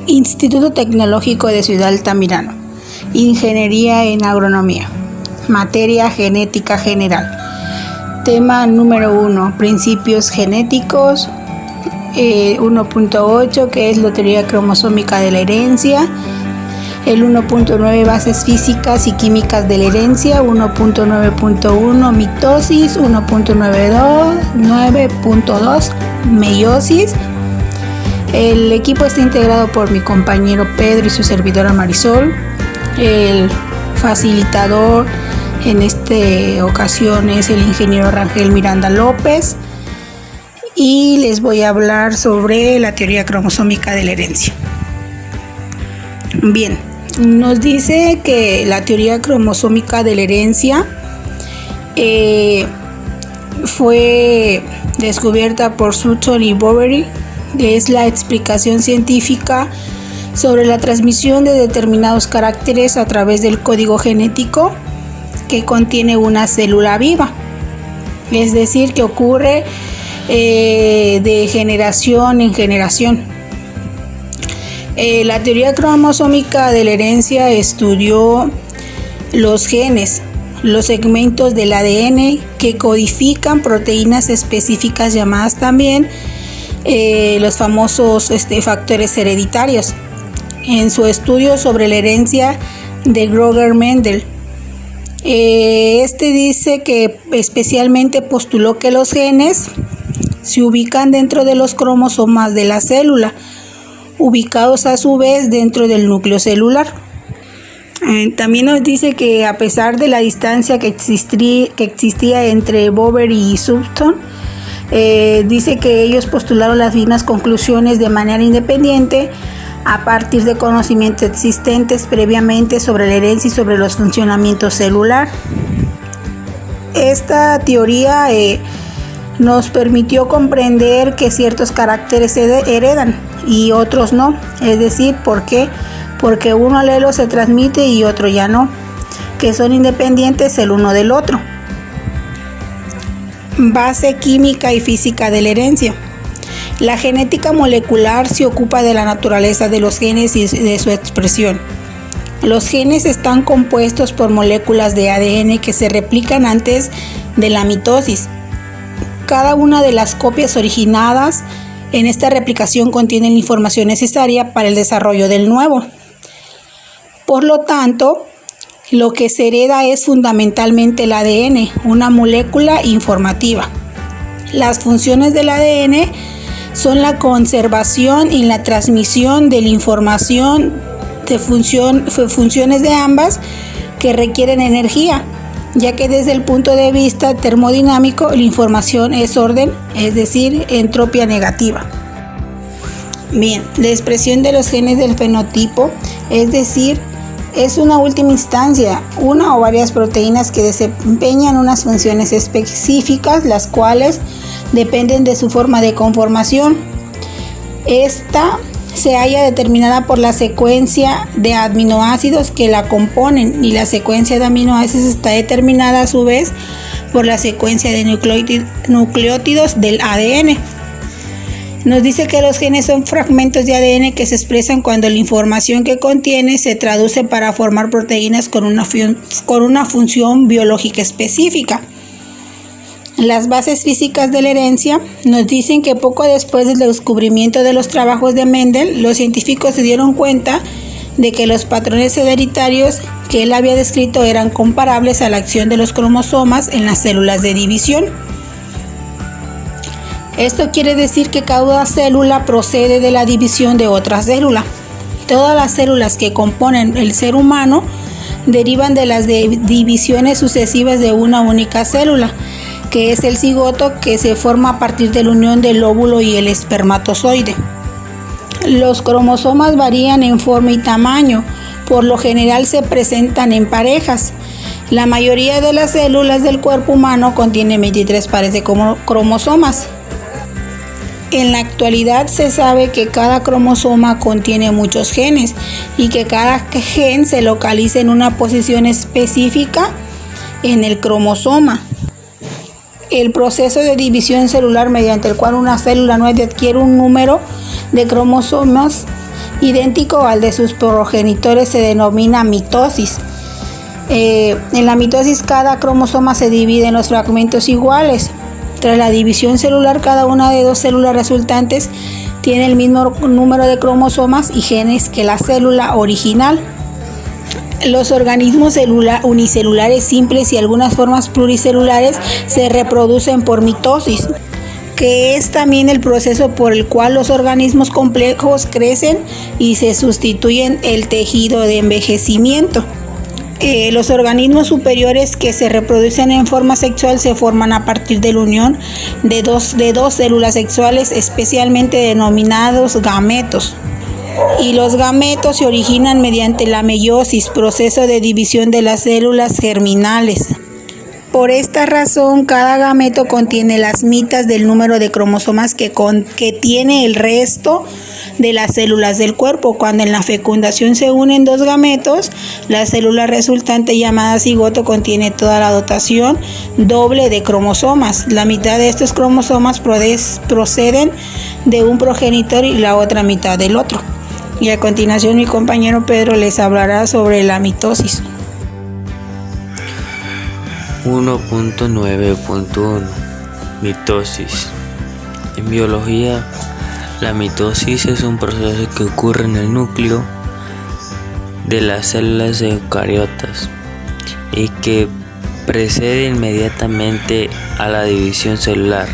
Instituto Tecnológico de Ciudad Altamirano. Ingeniería en Agronomía. Materia Genética General. Tema número 1. Principios genéticos. 1.8, que es la teoría cromosómica de la herencia. El 1.9, bases físicas y químicas de la herencia. 1.9.1, mitosis. 9.2, meiosis. El equipo está integrado por mi compañero Pedro y su servidora Marisol. El facilitador en esta ocasión es el ingeniero Rangel Miranda López. Y les voy a hablar sobre la teoría cromosómica de la herencia. Bien, nos dice que la teoría cromosómica de la herencia fue descubierta por Sutton y Boveri. Es la explicación científica sobre la transmisión de determinados caracteres a través del código genético que contiene una célula viva. Es decir, que ocurre de generación en generación. La teoría cromosómica de la herencia estudió los genes, los segmentos del ADN que codifican proteínas específicas llamadas también los famosos factores hereditarios. En su estudio sobre la herencia de Roger Mendel, dice que especialmente postuló que los genes se ubican dentro de los cromosomas de la célula, ubicados a su vez dentro del núcleo celular. También nos dice que a pesar de la distancia que existía entre Boveri y Sutton, dice que ellos postularon las mismas conclusiones de manera independiente a partir de conocimientos existentes previamente sobre la herencia y sobre los funcionamientos celular. Esta teoría nos permitió comprender que ciertos caracteres se heredan y otros no. Es decir, ¿por qué? Porque un alelo se transmite y otro ya no, que son independientes el uno del otro. Base química y física de la herencia. La genética molecular se ocupa de la naturaleza de los genes y de su expresión. Los genes están compuestos por moléculas de ADN que se replican antes de la mitosis. Cada una de las copias originadas en esta replicación contiene la información necesaria para el desarrollo del nuevo. Por lo tanto, lo que se hereda es fundamentalmente el ADN, una molécula informativa. Las funciones del ADN son la conservación y la transmisión de la información de funciones de ambas que requieren energía, ya que desde el punto de vista termodinámico la información es orden, es decir, entropía negativa. Bien, la expresión de los genes del fenotipo, es decir, es una última instancia, una o varias proteínas que desempeñan unas funciones específicas, las cuales dependen de su forma de conformación. Esta se halla determinada por la secuencia de aminoácidos que la componen, y la secuencia de aminoácidos está determinada a su vez por la secuencia de nucleótidos del ADN. Nos dice que los genes son fragmentos de ADN que se expresan cuando la información que contiene se traduce para formar proteínas con una función biológica específica. Las bases físicas de la herencia nos dicen que poco después del descubrimiento de los trabajos de Mendel, los científicos se dieron cuenta de que los patrones hereditarios que él había descrito eran comparables a la acción de los cromosomas en las células de división. Esto quiere decir que cada célula procede de la división de otra célula. Todas las células que componen el ser humano derivan de las divisiones sucesivas de una única célula, que es el cigoto, que se forma a partir de la unión del óvulo y el espermatozoide. Los cromosomas varían en forma y tamaño, por lo general se presentan en parejas. La mayoría de las células del cuerpo humano contienen 23 pares de cromosomas. En la actualidad se sabe que cada cromosoma contiene muchos genes y que cada gen se localiza en una posición específica en el cromosoma. El proceso de división celular, mediante el cual una célula nueva adquiere un número de cromosomas idéntico al de sus progenitores, se denomina mitosis. En la mitosis cada cromosoma se divide en los fragmentos iguales. Tras la división celular, cada una de dos células resultantes tiene el mismo número de cromosomas y genes que la célula original. Los organismos unicelulares simples y algunas formas pluricelulares se reproducen por mitosis, que es también el proceso por el cual los organismos complejos crecen y se sustituyen el tejido de envejecimiento. Los organismos superiores que se reproducen en forma sexual se forman a partir de la unión de dos células sexuales, especialmente denominados gametos. Y los gametos se originan mediante la meiosis, proceso de división de las células germinales. Por esta razón, cada gameto contiene las mitas del número de cromosomas que tiene el resto de las células del cuerpo. Cuando en la fecundación se unen dos gametos, la célula resultante llamada cigoto contiene toda la dotación doble de cromosomas. La mitad de estos cromosomas proceden de un progenitor y la otra mitad del otro. Y a continuación mi compañero Pedro les hablará sobre la mitosis. 1.9.1 Mitosis. En biología, la mitosis es un proceso que ocurre en el núcleo de las células eucariotas y que precede inmediatamente a la división celular.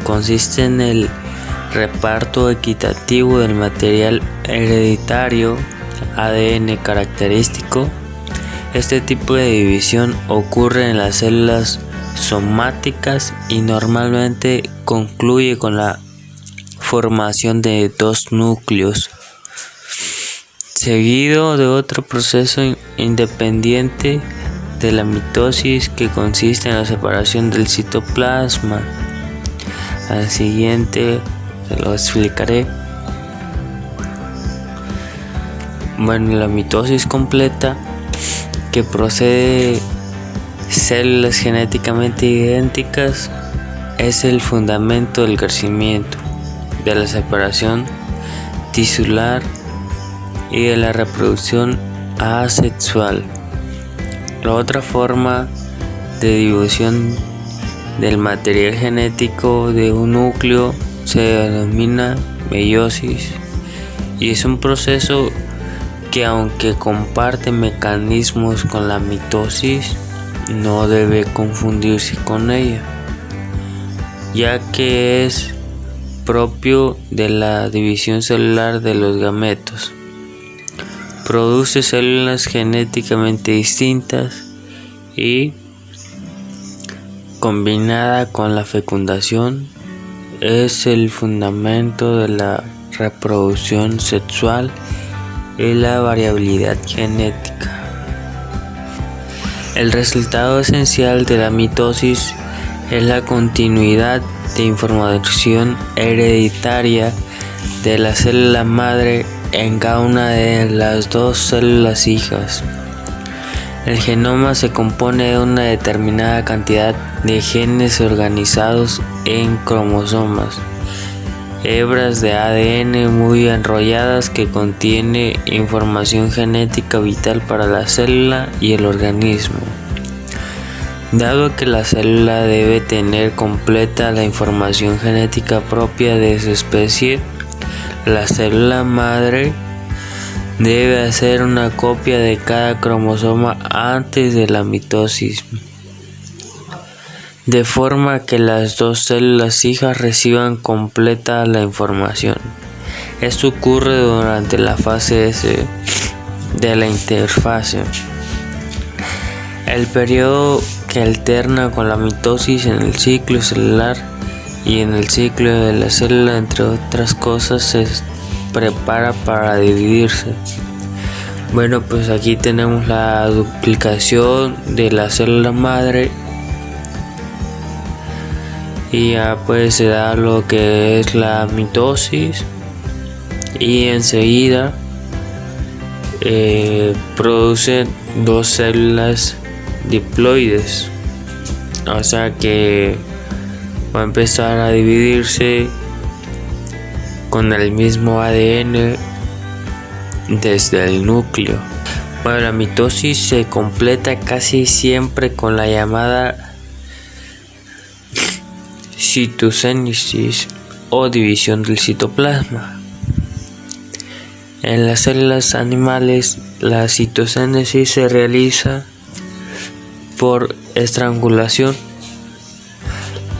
Consiste en el reparto equitativo del material hereditario ADN característico. Este tipo de división ocurre en las células somáticas y normalmente concluye con la formación de dos núcleos, seguido de otro proceso independiente de la mitosis que consiste en la separación del citoplasma. Al siguiente se lo explicaré. Bueno, la mitosis completa, que procede de células genéticamente idénticas, es el fundamento del crecimiento, de la separación tisular y de la reproducción asexual. La otra forma de división del material genético de un núcleo se denomina meiosis y es un proceso que, aunque comparte mecanismos con la mitosis, no debe confundirse con ella, ya que es propio de la división celular de los gametos. Produce células genéticamente distintas y, combinada con la fecundación, es el fundamento de la reproducción sexual y la variabilidad genética. El resultado esencial de la mitosis es la continuidad de información hereditaria de la célula madre en cada una de las dos células hijas. El genoma se compone de una determinada cantidad de genes organizados en cromosomas, hebras de ADN muy enrolladas que contiene información genética vital para la célula y el organismo. Dado que la célula debe tener completa la información genética propia de su especie, la célula madre debe hacer una copia de cada cromosoma antes de la mitosis, de forma que las dos células hijas reciban completa la información. Esto ocurre durante la fase S de la interfase, el periodo que alterna con la mitosis en el ciclo celular y en el ciclo de la célula, entre otras cosas, se prepara para dividirse. Bueno, pues aquí tenemos la duplicación de la célula madre y ya pues se da lo que es la mitosis y enseguida produce dos células diploides, o sea que va a empezar a dividirse con el mismo ADN desde el núcleo. Bueno, la mitosis se completa casi siempre con la llamada citocénesis o división del citoplasma. En las células animales, la citocénesis se realiza por estrangulación.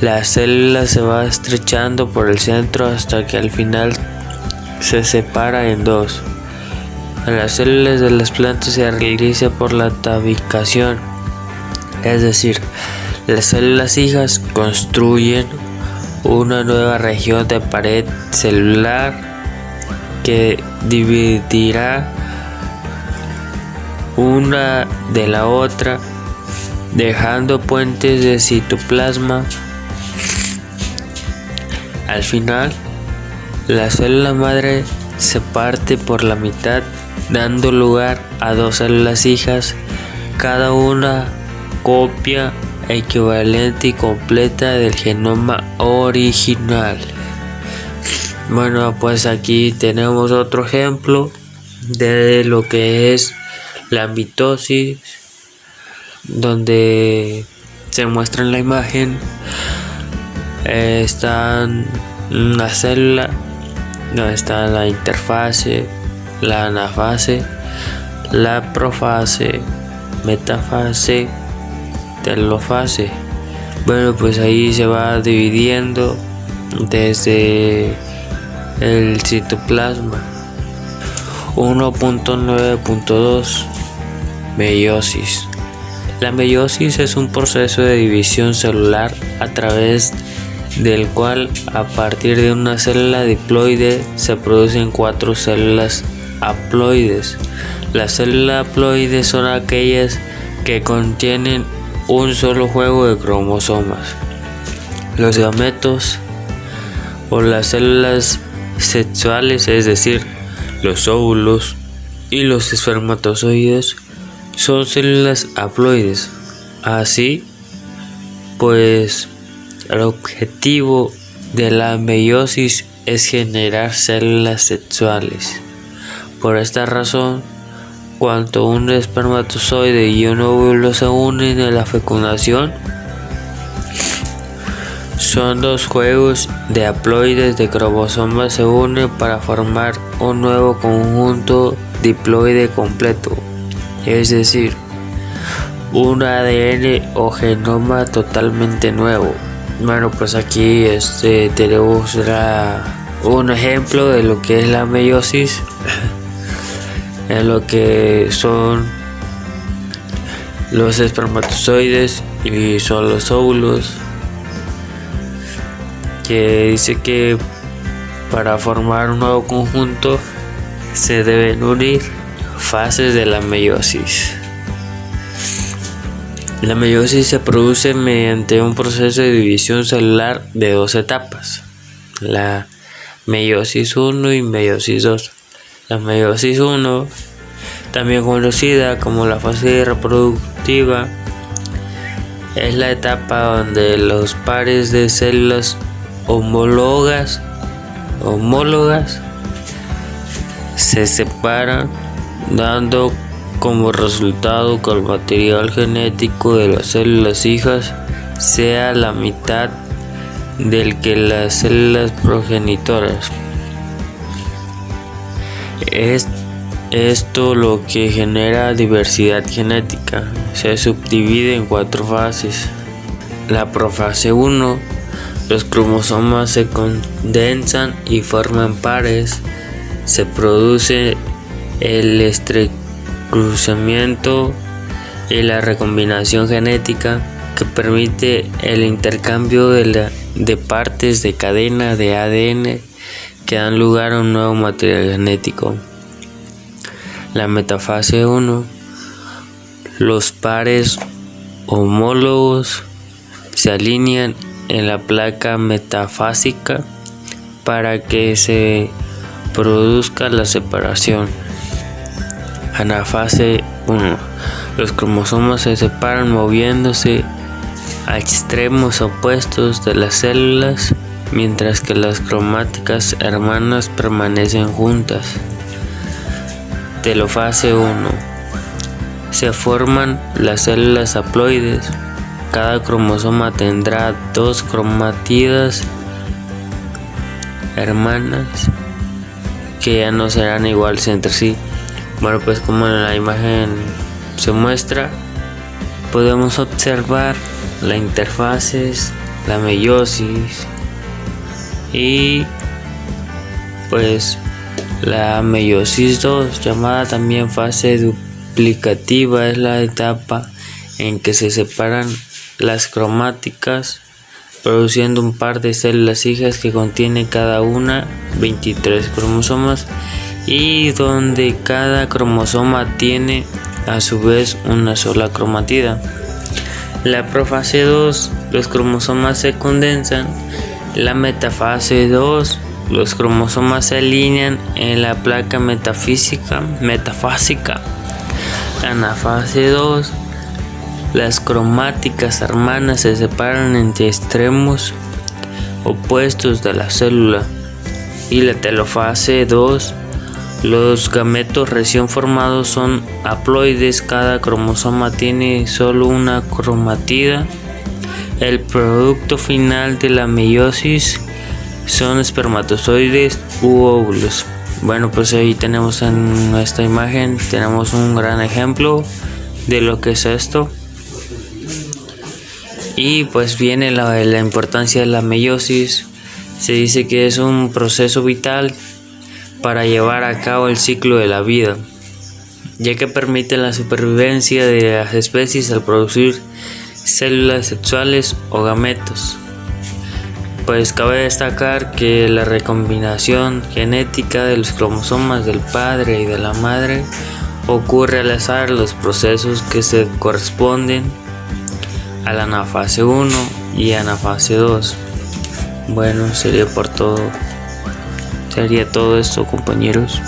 La célula se va estrechando por el centro hasta que al final se separa en dos. En las células de las plantas se realiza por la tabicación, es decir, las células hijas construyen una nueva región de pared celular que dividirá una de la otra, dejando puentes de citoplasma. Al final, la célula madre se parte por la mitad, dando lugar a dos células hijas, cada una copia equivalente y completa del genoma original. Bueno, pues aquí tenemos otro ejemplo de lo que es la mitosis, donde se muestra en la imagen está una célula donde está la interfase, la anafase, la profase, metafase, telofase. Bueno, pues ahí se va dividiendo desde el citoplasma. 1.9.2 Meiosis. La meiosis es un proceso de división celular a través del cual, a partir de una célula diploide, se producen 4 células haploides. Las células haploides son aquellas que contienen un solo juego de cromosomas. Los gametos o las células sexuales, es decir, los óvulos y los espermatozoides, son células haploides. Así pues, el objetivo de la meiosis es generar células sexuales. Por esta razón, cuando un espermatozoide y un óvulo se unen en la fecundación, son dos juegos de haploides de cromosomas se unen para formar un nuevo conjunto diploide completo, es decir, un ADN o genoma totalmente nuevo. Bueno, pues aquí tenemos un ejemplo de lo que es la meiosis, en lo que son los espermatozoides y son los óvulos, que dice que para formar un nuevo conjunto se deben unir fases de la meiosis. La meiosis se produce mediante un proceso de división celular de dos etapas, la meiosis 1 y meiosis 2. La meiosis 1, también conocida como la fase reproductiva, es la etapa donde los pares de células homólogas se separan, dando como resultado que el material genético de las células hijas sea la mitad del que las células progenitoras. Esto lo que genera diversidad genética. Se subdivide en 4 fases. La profase 1, los cromosomas se condensan y forman pares. Se produce el entrecruzamiento y la recombinación genética, que permite el intercambio de partes de cadena de ADN que dan lugar a un nuevo material genético. La metafase 1, los pares homólogos se alinean en la placa metafásica para que se produzca la separación. Anafase 1, los cromosomas se separan moviéndose a extremos opuestos de las células, mientras que las cromáticas hermanas permanecen juntas. Telofase 1. Se forman las células haploides. Cada cromosoma tendrá 2 cromátidas hermanas que ya no serán iguales entre sí. Bueno, pues como en la imagen se muestra, podemos observar la interfaces, la meiosis y pues la meiosis 2, llamada también fase duplicativa, es la etapa en que se separan las cromáticas produciendo un par de células hijas que contiene cada una 23 cromosomas y donde cada cromosoma tiene a su vez una sola cromatida. La profase 2, los cromosomas se condensan. La metafase 2, los cromosomas se alinean en la placa metafásica. Anafase 2, las cromáticas hermanas se separan entre extremos opuestos de la célula. Y la telofase 2, los gametos recién formados son haploides, cada cromosoma tiene solo una cromatida. El producto final de la meiosis son espermatozoides u óvulos. Bueno, pues ahí tenemos en esta imagen, tenemos un gran ejemplo de lo que es esto. Y pues viene la importancia de la meiosis. Se dice que es un proceso vital para llevar a cabo el ciclo de la vida, ya que permite la supervivencia de las especies al producir células sexuales o gametos. Pues cabe destacar que la recombinación genética de los cromosomas del padre y de la madre ocurre al azar. Los procesos que se corresponden a la anafase 1 y anafase 2. Bueno, sería todo esto, compañeros.